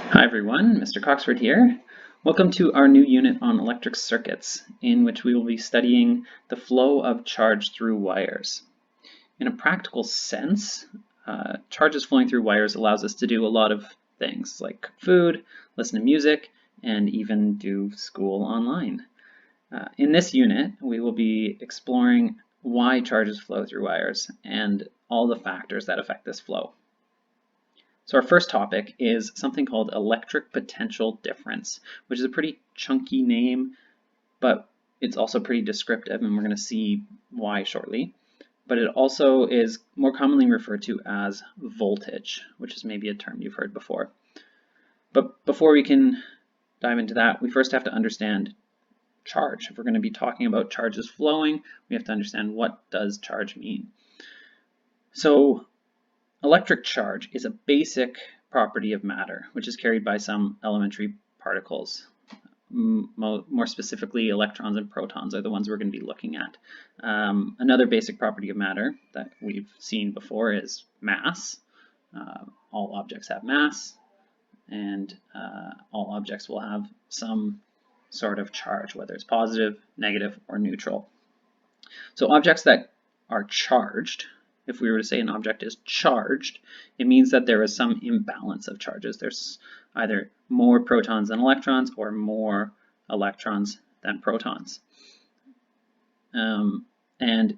Hi everyone, Mr. Coxford here. Welcome to our new unit on electric circuits, in which we will be studying the flow of charge through wires. In a practical sense, charges flowing through wires allows us to do a lot of things like cook food, listen to music, and even do school online. In this unit, we will be exploring why charges flow through wires and all the factors that affect this flow. So our first topic is something called electric potential difference, which is a pretty chunky name, but it's also pretty descriptive, and we're going to see why shortly. But it also is more commonly referred to as voltage, which is maybe a term you've heard before. But before we can dive into that, we first have to understand charge. If we're going to be talking about charges flowing, we have to understand what does charge mean. So electric charge is a basic property of matter, which is carried by some elementary particles. More specifically, electrons and protons are the ones we're going to be looking at. Another basic property of matter that we've seen before is mass. All objects have mass, and all objects will have some sort of charge, whether it's positive, negative, or neutral. So objects that are charged, if we were to say an object is charged, it means that there is some imbalance of charges. There's either more protons than electrons or more electrons than protons. And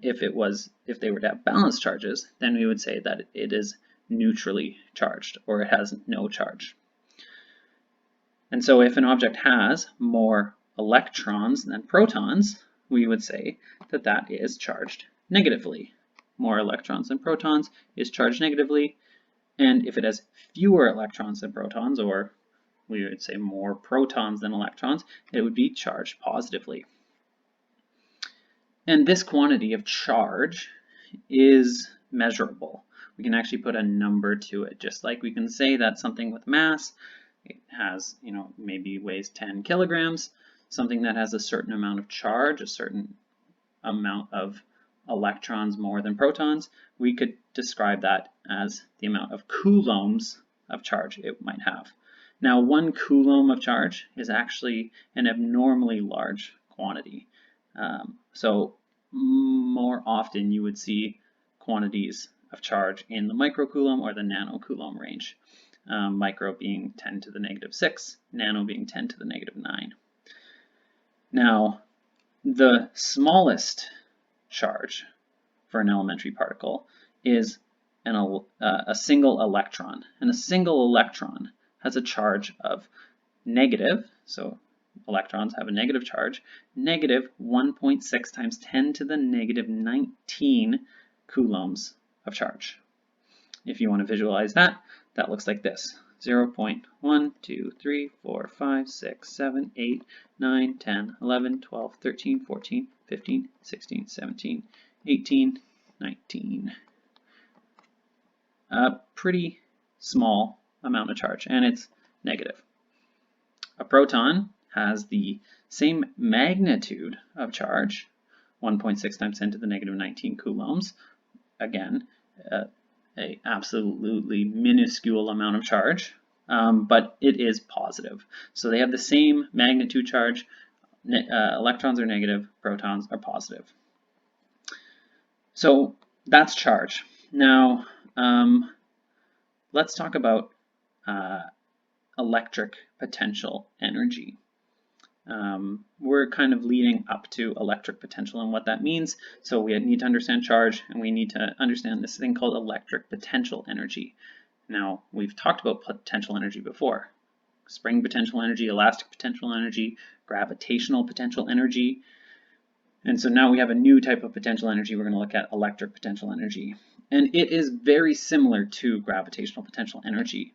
if they were to have balanced charges, then we would say that it is neutrally charged, or it has no charge. And so if an object has more electrons than protons, we would say that that is charged negatively. More electrons than protons is charged negatively, and if it has fewer electrons than protons, or we would say more protons than electrons, it would be charged positively. And this quantity of charge is measurable. We can actually put a number to it, just like we can say that something with mass, it has, maybe weighs 10 kilograms, something that has a certain amount of charge, a certain amount of electrons more than protons, we could describe that as the amount of coulombs of charge it might have. Now, 1 coulomb of charge is actually an abnormally large quantity. So more often you would see quantities of charge in the microcoulomb or the nanocoulomb range. Micro being 10 to the negative 6, nano being 10 to the negative 9. Now, the smallest charge for an elementary particle is a single electron. And a single electron has a charge of negative, so electrons have a negative charge, negative 1.6 times 10 to the negative 19 coulombs of charge. If you want to visualize that, that looks like this. 0.1, 2, 3, 4, 5, 6, 7, 8, 9, 10, 11, 12, 13, 14, 15, 16, 17, 18, 19. A pretty small amount of charge, and it's negative. A proton has the same magnitude of charge, 1.6 times 10 to the negative 19 coulombs. Again, a absolutely minuscule amount of charge, but it is positive. So they have the same magnitude charge. Electrons are negative, protons are positive. So that's charge. Now, let's talk about electric potential energy. We're kind of leading up to electric potential and what that means. So we need to understand charge, and we need to understand this thing called electric potential energy. Now, we've talked about potential energy before. Spring potential energy, elastic potential energy, gravitational potential energy. And so now we have a new type of potential energy. We're going to look at electric potential energy. And it is very similar to gravitational potential energy.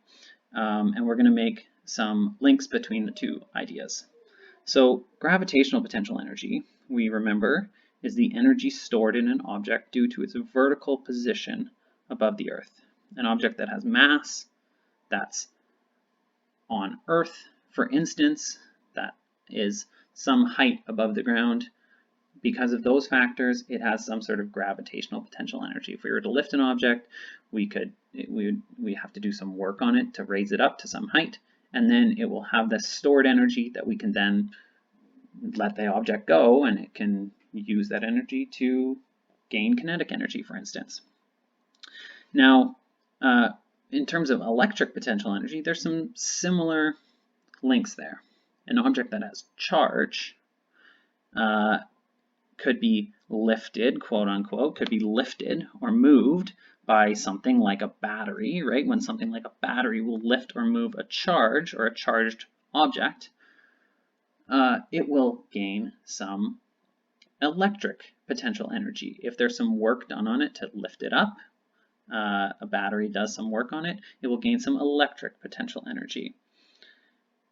And we're going to make some links between the two ideas. So gravitational potential energy, we remember, is the energy stored in an object due to its vertical position above the Earth. An object that has mass, that's on Earth, for instance, that is some height above the ground. Because of those factors, it has some sort of gravitational potential energy. If we were to lift an object, we have to do some work on it to raise it up to some height, and then it will have this stored energy that we can then let the object go, and it can use that energy to gain kinetic energy, for instance. Now, in terms of electric potential energy, there's some similar links there. An object that has charge could be lifted, quote unquote, could be lifted or moved by something like a battery, right? When something like a battery will lift or move a charge or a charged object, it will gain some electric potential energy. If there's some work done on it to lift it up, a battery does some work on it, it will gain some electric potential energy.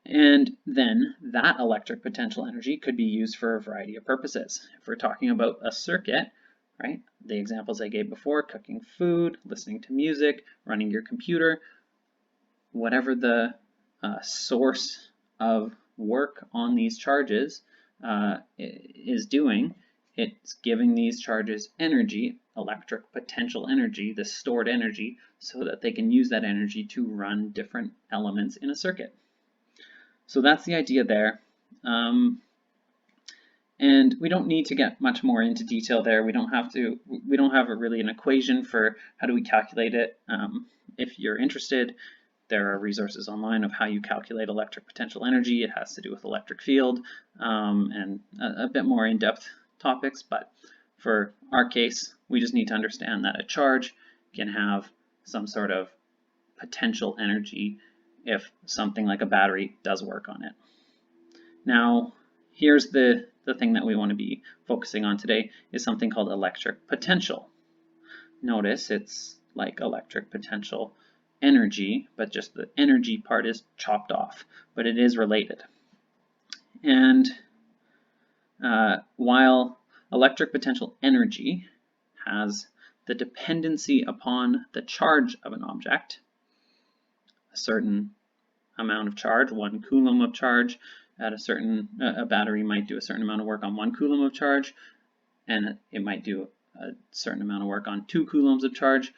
And then that electric potential energy could be used for a variety of purposes. If we're talking about a circuit, right, the examples I gave before, cooking food, listening to music, running your computer, whatever the source of work on these charges is doing, it's giving these charges energy, electric potential energy, the stored energy, so that they can use that energy to run different elements in a circuit. So that's the idea there. And we don't need to get much more into detail there. We don't have really an equation for how do we calculate it. If you're interested, there are resources online of how you calculate electric potential energy. It has to do with electric field and a bit more in-depth topics, but for our case, we just need to understand that a charge can have some sort of potential energy if something like a battery does work on it. Now, here's the thing that we want to be focusing on today is something called electric potential. Notice it's like electric potential energy, but just the energy part is chopped off, but it is related. And while electric potential energy has the dependency upon the charge of an object, a certain amount of charge, 1 coulomb of charge at a battery might do a certain amount of work on 1 coulomb of charge, and it might do a certain amount of work on 2 coulombs of charge.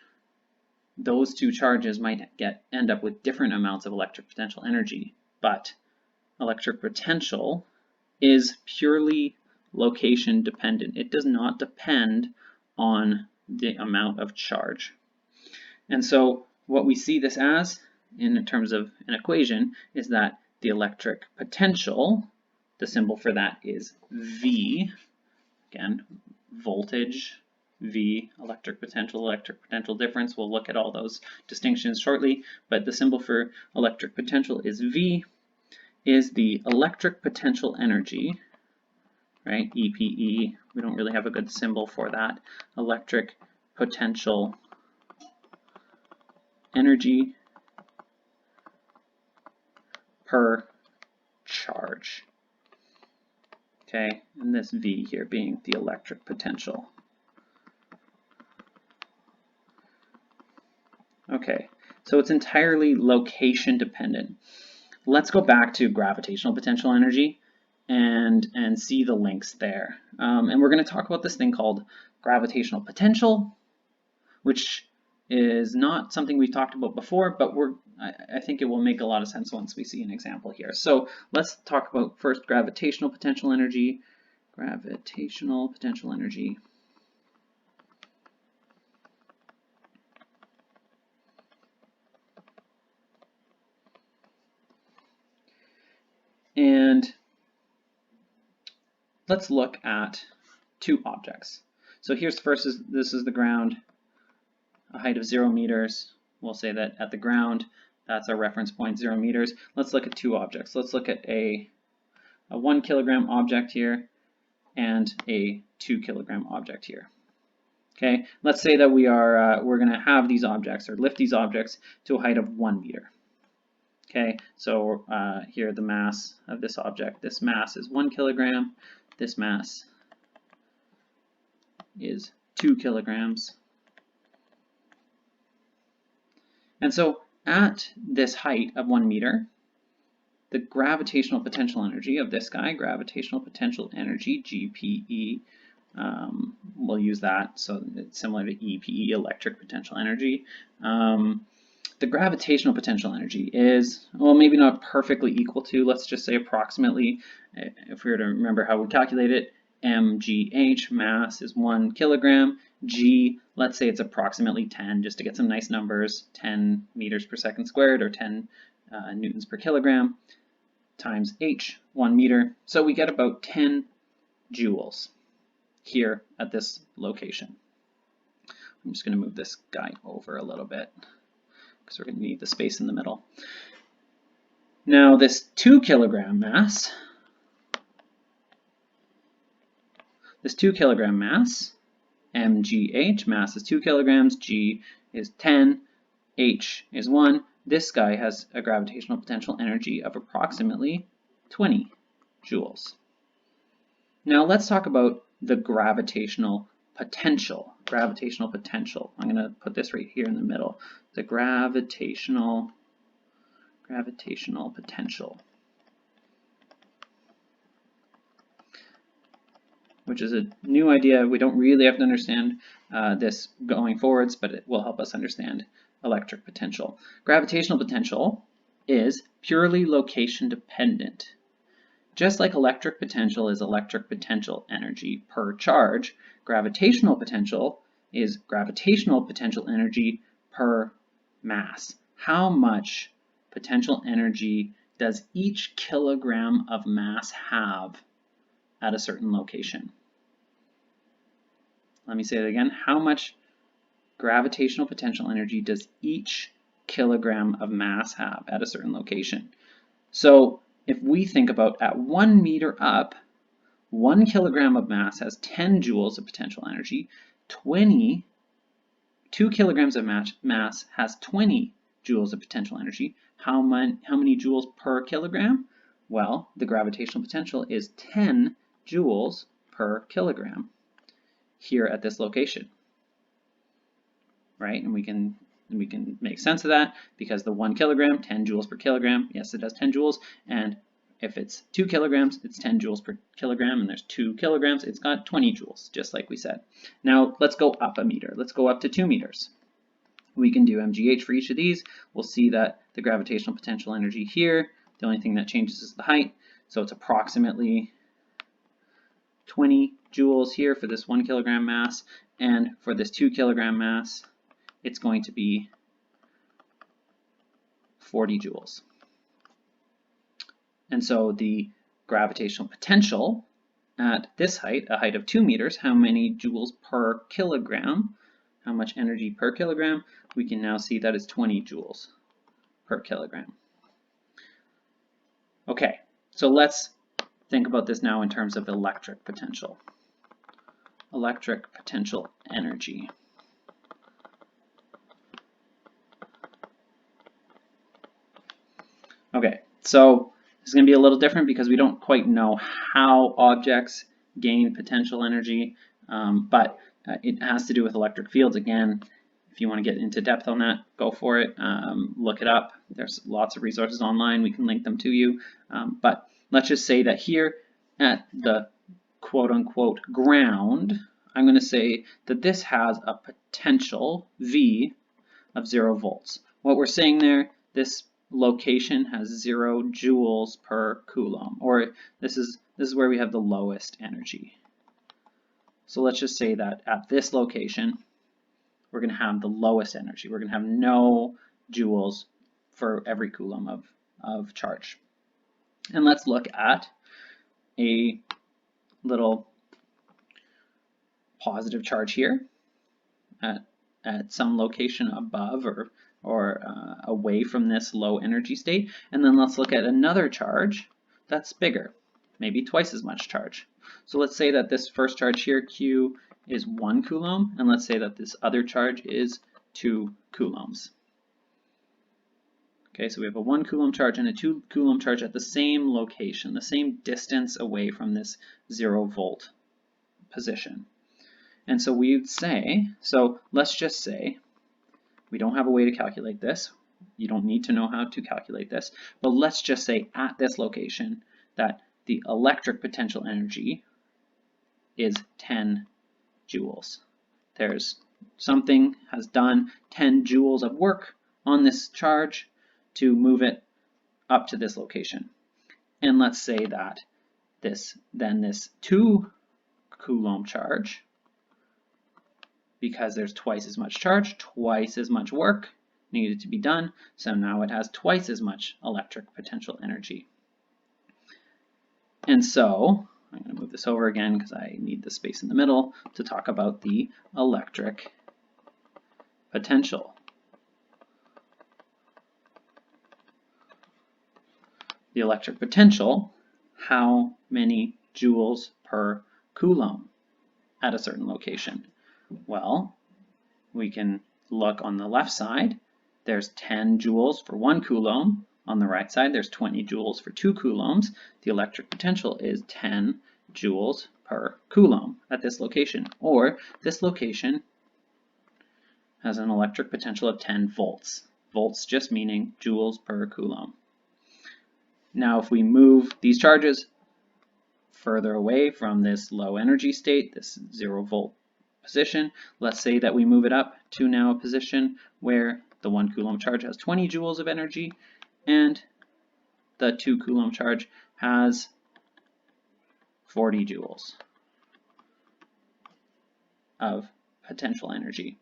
Those two charges might end up with different amounts of electric potential energy, but electric potential is purely location dependent. It does not depend on the amount of charge. And so what we see this as in terms of an equation is that the electric potential, the symbol for that is V, again, voltage, V, electric potential difference. We'll look at all those distinctions shortly, but the symbol for electric potential is V, is the electric potential energy, right, EPE, we don't really have a good symbol for that, electric potential energy per charge. Okay, and this V here being the electric potential. Okay, so it's entirely location dependent. Let's go back to gravitational potential energy and see the links there. And we're going to talk about this thing called gravitational potential, which is not something we've talked about before, but I think it will make a lot of sense once we see an example here. So let's talk about first gravitational potential energy. Gravitational potential energy. And let's look at two objects. So here's this is the ground, a height of 0 meters. We'll say that at the ground, that's our reference point, 0 meters. Let's look at two objects. Let's look at a 1 kilogram object here and a 2 kilogram object here. Okay, let's say that we're going to have these objects or lift these objects to a height of 1 meter. Okay, so here the mass of this object, this mass is 1 kilogram, this mass is 2 kilograms. And so at this height of 1 meter, the gravitational potential energy of this guy, gravitational potential energy, GPE, we'll use that, so it's similar to EPE, electric potential energy, The gravitational potential energy is, well, maybe not perfectly equal to, let's just say approximately, if we were to remember how we calculate it, mgh, mass is 1 kilogram, g, let's say it's approximately 10, just to get some nice numbers, 10 meters per second squared, or 10 newtons per kilogram, times h, 1 meter. So we get about 10 joules here at this location. I'm just going to move this guy over a little bit, because we're going to need the space in the middle. Now this 2 kilogram mass, mgh, mass is 2 kilograms, g is 10, h is 1. This guy has a gravitational potential energy of approximately 20 joules. Now let's talk about the gravitational potential. I'm going to put this right here in the middle. The gravitational potential, which is a new idea. We don't really have to understand this going forwards, but it will help us understand electric potential. Gravitational potential is purely location dependent. Just like electric potential is electric potential energy per charge, gravitational potential is gravitational potential energy per mass. How much potential energy does each kilogram of mass have at a certain location? Let me say it again. How much gravitational potential energy does each kilogram of mass have at a certain location? So if we think about at 1 meter up, 1 kilogram of mass has 10 joules of potential energy. 2 kilograms of mass has 20 joules of potential energy. How many joules per kilogram? Well, the gravitational potential is 10 joules per kilogram here at this location, right? And we can make sense of that because the 1 kilogram, 10 joules per kilogram, yes, it does 10 joules, and if it's 2 kilograms, it's 10 joules per kilogram, and there's 2 kilograms, it's got 20 joules, just like we said. Now, let's go up a meter. Let's go up to 2 meters. We can do mgh for each of these. We'll see that the gravitational potential energy here, the only thing that changes is the height, so it's approximately 20 joules here for this 1 kilogram mass, and for this 2 kilogram mass, it's going to be 40 joules. And so the gravitational potential at this height, a height of 2 meters, how many joules per kilogram, how much energy per kilogram, we can now see that it's 20 joules per kilogram. Okay, so let's think about this now in terms of electric potential. Electric potential energy. Okay, so this is going to be a little different because we don't quite know how objects gain potential energy, but it has to do with electric fields. Again, if you want to get into depth on that, go for it. Look it up. There's lots of resources online. We can link them to you. But let's just say that here at the quote-unquote ground, I'm going to say that this has a potential V of 0 volts. What we're saying there, this location has 0 joules per coulomb, or this is where we have the lowest energy. So let's just say that at this location, we're going to have the lowest energy. We're going to have no joules for every coulomb of charge. And let's look at a little positive charge here at some location above or away from this low energy state. And then let's look at another charge that's bigger, maybe twice as much charge. So let's say that this first charge here, Q, is 1 coulomb, and let's say that this other charge is 2 coulombs. Okay, so we have a 1 coulomb charge and a 2 coulomb charge at the same location, the same distance away from this 0 volt position. And so we would say, so let's just say, we don't have a way to calculate this. You don't need to know how to calculate this, but let's just say at this location that the electric potential energy is 10 joules. There's something has done 10 joules of work on this charge to move it up to this location. And let's say that this 2 Coulomb charge, because there's twice as much charge, twice as much work needed to be done, so now it has twice as much electric potential energy. And so I'm going to move this over again because I need the space in the middle to talk about the electric potential. The electric potential, how many joules per Coulomb at a certain location? Well, we can look on the left side. There's 10 joules for 1 Coulomb. On the right side, there's 20 joules for 2 coulombs. The electric potential is 10 joules per Coulomb at this location. Or this location has an electric potential of 10 volts. Volts just meaning joules per Coulomb. Now if we move these charges further away from this low energy state, this 0 volt position, let's say that we move it up to now a position where the 1 Coulomb charge has 20 joules of energy and the 2 Coulomb charge has 40 joules of potential energy.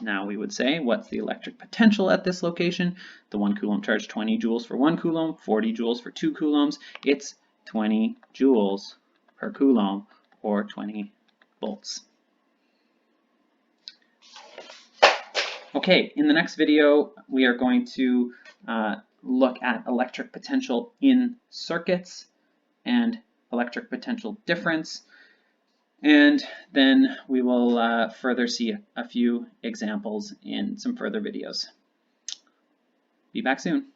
Now we would say, what's the electric potential at this location? The 1 Coulomb charge, 20 joules for 1 Coulomb, 40 joules for 2 coulombs. It's 20 joules per Coulomb, or 20 volts. Okay, in the next video, we are going to look at electric potential in circuits and electric potential difference. And then we will further see a few examples in some further videos. Be back soon.